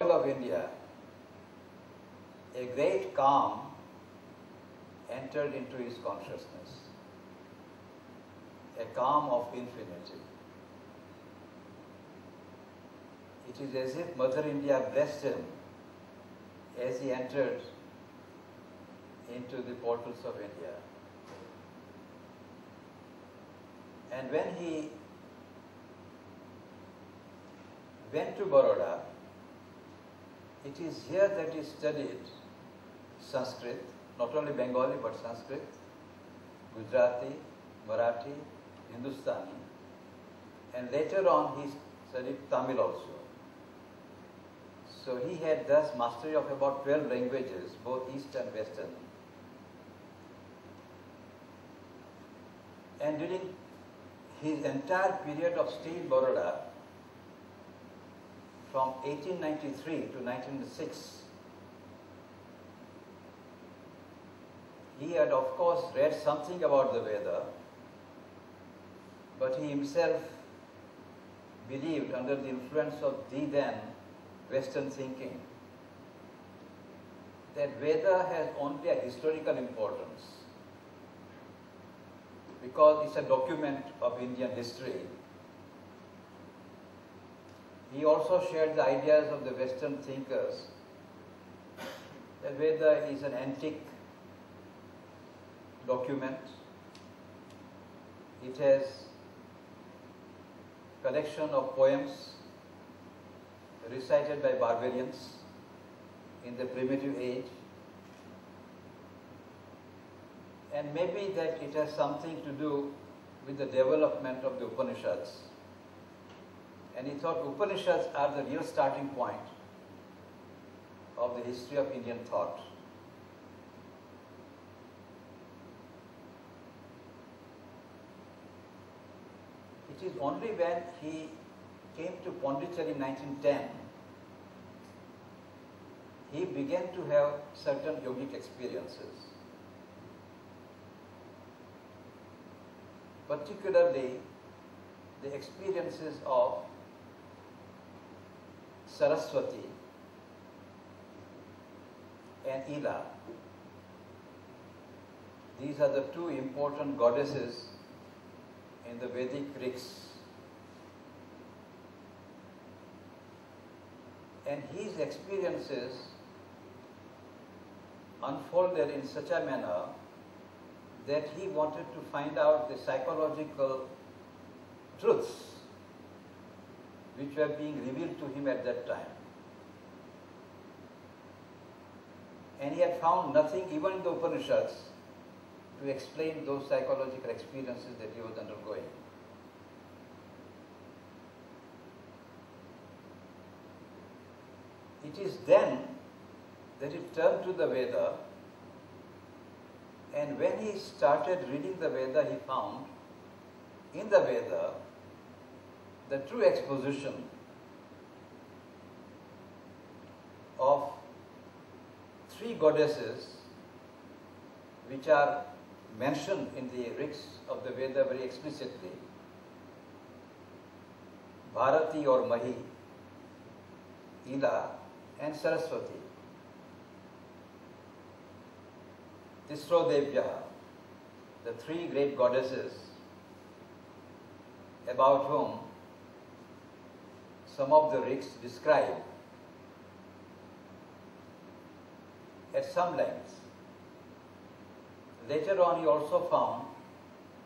of India, a great calm entered into his consciousness, a calm of infinity. It is as if Mother India blessed him as he entered into the portals of India. And when he went to Baroda, it is here that he studied Sanskrit, not only Bengali but Sanskrit, Gujarati, Marathi, Hindustani, and later on he studied Tamil also. So he had thus mastery of about 12 languages, both East and Western. And during his entire period of stay in Baroda, from 1893 to 1906, he had of course read something about the Veda, but he himself believed, under the influence of the then Western thinking, that Veda has only a historical importance because it's a document of Indian history. He also shared the ideas of the Western thinkers that Veda is an antique document. It has collection of poems recited by barbarians in the primitive age, and maybe that it has something to do with the development of the Upanishads. And he thought Upanishads are the real starting point of the history of Indian thought. It is only when he came to Pondicherry in 1910, he began to have certain yogic experiences. Particularly the experiences of Saraswati and Ila. These are the two important goddesses in the Vedic rigs. And his experiences unfolded in such a manner that he wanted to find out the psychological truths which were being revealed to him at that time. And he had found nothing, even in the Upanishads, to explain those psychological experiences that he was undergoing. It is then that he turned to the Veda, and when he started reading the Veda, he found in the Veda the true exposition of three goddesses which are mentioned in the rigs of the Veda very explicitly: Bharati or Mahi, Ila, and Saraswati. Tisro Devya, the three great goddesses about whom some of the rigs describe at some length. Later on, he also found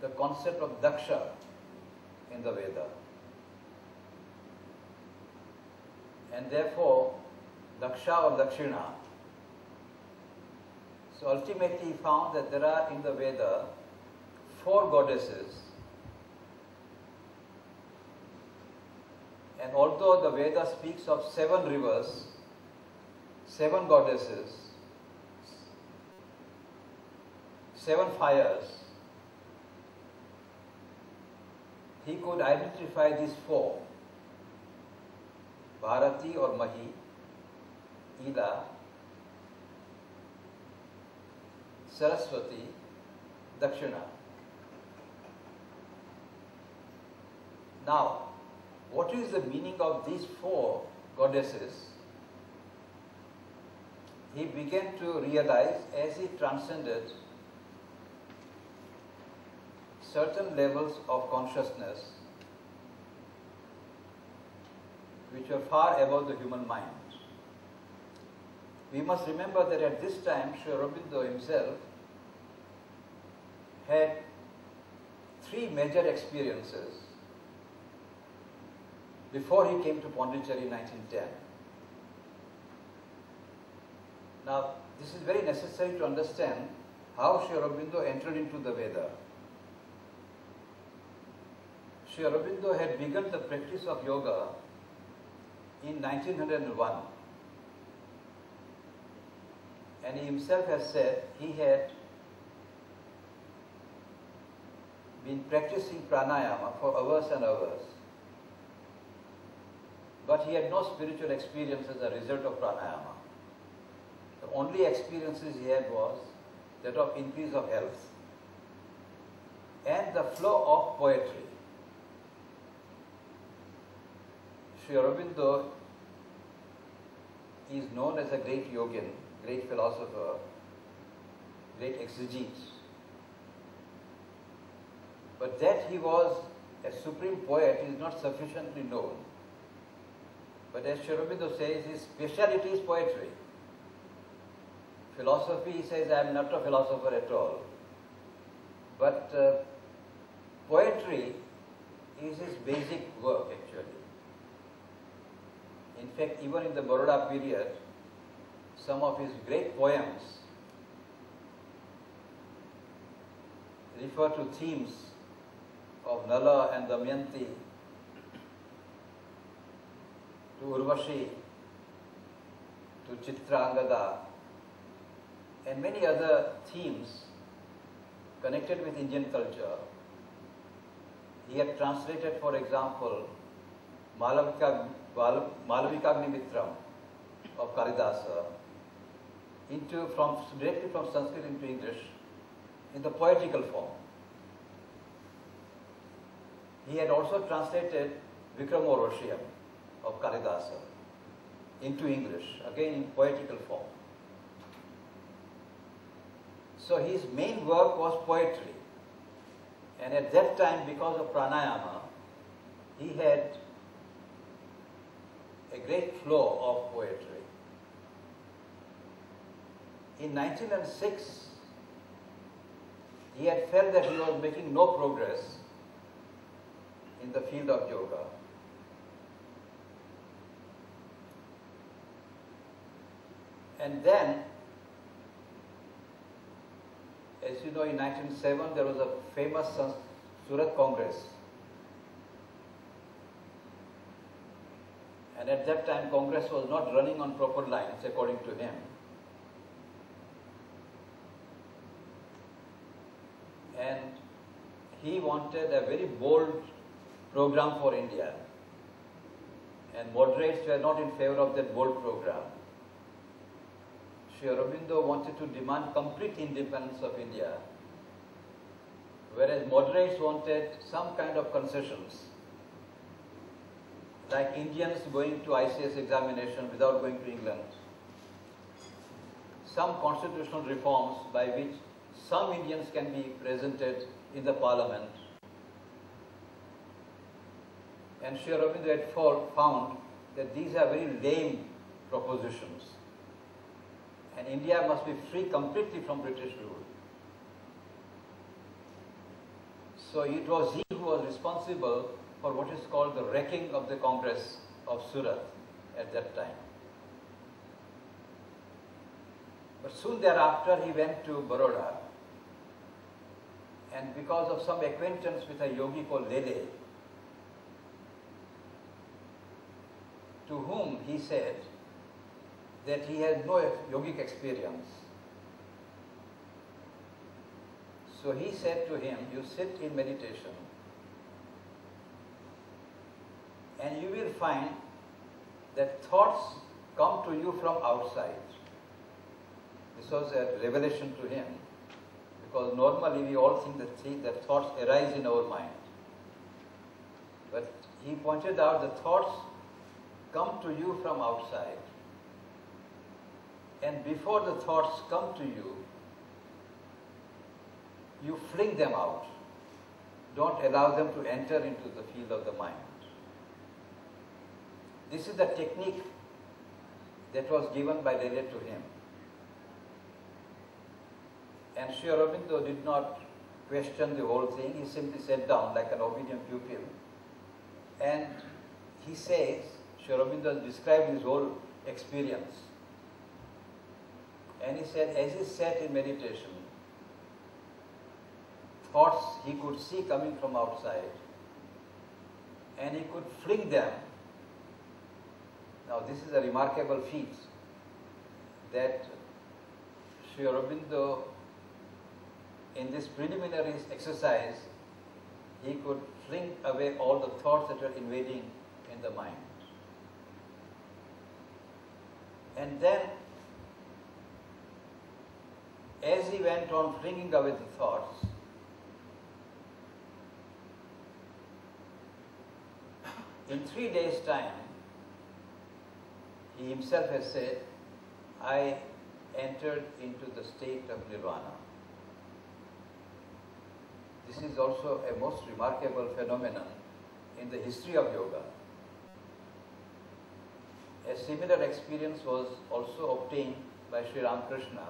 the concept of Daksha in the Veda. And therefore, Daksha or Dakshina. So ultimately, he found that there are in the Veda 4 goddesses. And although the Veda speaks of 7 rivers, 7 goddesses, 7 fires, he could identify these 4: Bharati or Mahi, Ila, Saraswati, Dakshina. Now, what is the meaning of these 4 goddesses he began to realize, as he transcended certain levels of consciousness which were far above the human mind. We must remember that at this time, Sri Aurobindo himself had three major experiences before he came to Pondicherry in 1910. Now, this is very necessary to understand how Sri Aurobindo entered into the Veda. Sri Aurobindo had begun the practice of yoga in 1901. And he himself has said he had been practicing pranayama for hours and hours, but he had no spiritual experience as a result of pranayama. The only experiences he had was that of increase of health and the flow of poetry. Sri Aurobindo is known as a great yogin, great philosopher, great exegete. But that he was a supreme poet is not sufficiently known. But as Sri Aurobindo says, his speciality is poetry. Philosophy, he says, I am not a philosopher at all. But poetry is his basic work actually. In fact, even in the Baroda period, some of his great poems refer to themes of Nala and Damayanti, to Urvashi, to Chitrangada, and many other themes connected with Indian culture. He had translated, for example, Malavikagni Mitram of Kalidasa directly from Sanskrit into English in the poetical form. He had also translated Vikramoroshiyam of Kalidasa into English, again in poetical form. So his main work was poetry. And at that time, because of pranayama, he had a great flow of poetry. In 1906, he had felt that he was making no progress in the field of yoga. And then, as you know, in 1907 there was a famous Surat Congress. And at that time, Congress was not running on proper lines, according to him. And he wanted a very bold program for India. And moderates were not in favor of that bold program. Sri Aurobindo wanted to demand complete independence of India, whereas moderates wanted some kind of concessions, like Indians going to ICS examination without going to England, some constitutional reforms by which some Indians can be presented in the parliament. And Sri Aurobindo had found that these are very lame propositions, and India must be free completely from British rule. So it was he who was responsible for what is called the wrecking of the Congress of Surat at that time. But soon thereafter he went to Baroda, and because of some acquaintance with a yogi called Lele, to whom he said that he had no yogic experience. So he said to him, you sit in meditation and you will find that thoughts come to you from outside. This was a revelation to him, because normally we all think that thoughts arise in our mind. But he pointed out the thoughts come to you from outside. And before the thoughts come to you, you fling them out. Don't allow them to enter into the field of the mind. This is the technique that was given by Lele to him. And Sri Aurobindo did not question the whole thing. He simply sat down like an obedient pupil. And he says, Sri Aurobindo described his whole experience. And he said, as he sat in meditation, thoughts he could see coming from outside, and he could fling them. Now this is a remarkable feat that Sri Aurobindo, in this preliminary exercise, he could fling away all the thoughts that were invading in the mind. And then, as he went on flinging away the thoughts, in 3 days' time, he himself has said, I entered into the state of nirvana. This is also a most remarkable phenomenon in the history of yoga. A similar experience was also obtained by Sri Ramakrishna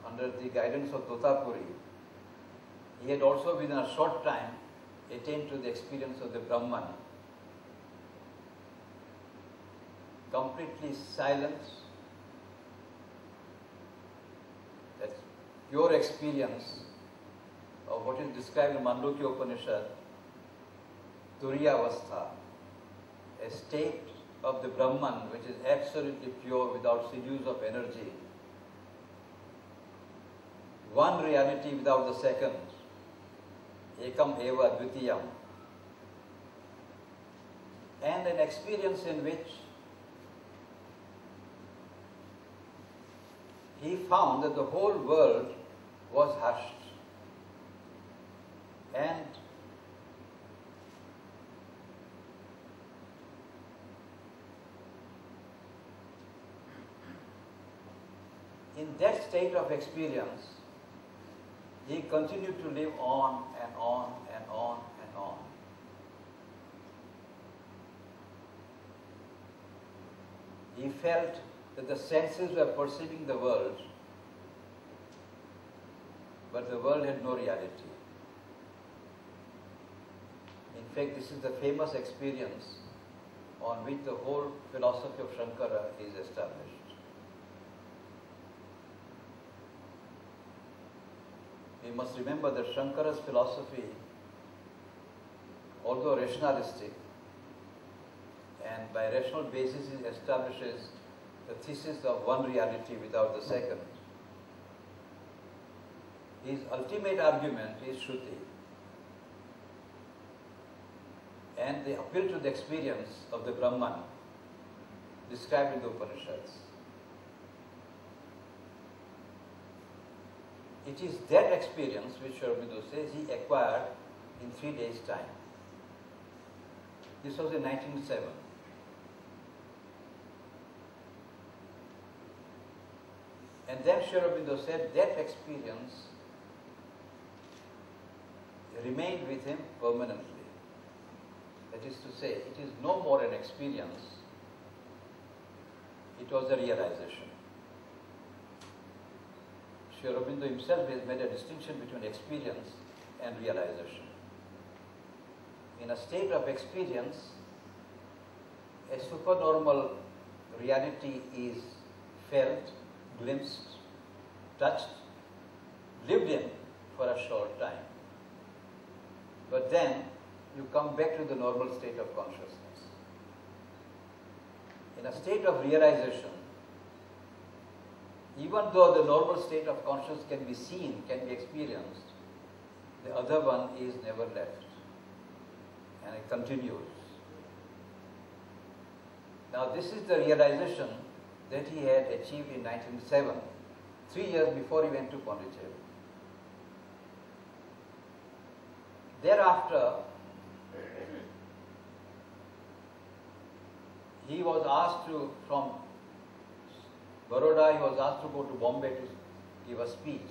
under the guidance of Totapuri. He had also within a short time attained to the experience of the Brahman. Completely silence, that pure experience of what is described in Mandukya Upanishad, Turiyavastha, a state of the Brahman which is absolutely pure without sinews of energy, one reality without the second, ekam eva dvitiyam, and an experience in which he found that the whole world was hushed. And in that state of experience, he continued to live on and on and on and on. He felt that the senses were perceiving the world, but the world had no reality. In fact, this is the famous experience on which the whole philosophy of Shankara is established. We must remember that Shankara's philosophy, although rationalistic, and by rational basis it establishes the thesis of one reality without the second. His ultimate argument is Shruti, and the appeal to the experience of the Brahman described in the Upanishads. It is that experience which Sri Aurobindo says he acquired in 3 days' time. This was in 1907. And then Sri Aurobindo said that experience remained with him permanently. That is to say, it is no more an experience, it was a realization. Sri Aurobindo himself has made a distinction between experience and realization. In a state of experience, a supernormal reality is felt, glimpsed, touched, lived in for a short time. But then you come back to the normal state of consciousness. In a state of realization, even though the normal state of consciousness can be seen, can be experienced, the other one is never left, and it continues. Now this is the realization that he had achieved in 1907, 3 years before he went to Pondicherry. Thereafter, he was asked to, from Baroda, he was asked to go to Bombay to give a speech.